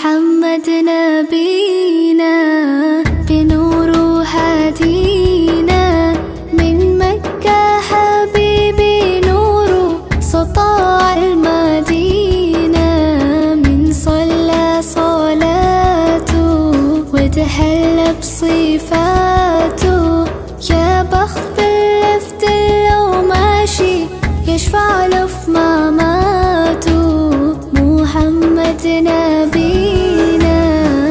محمد نبينا بنور هدينا، من مكة حبيبي نور سطاع المدينة، من صلى صلاته وتحلى بصفاته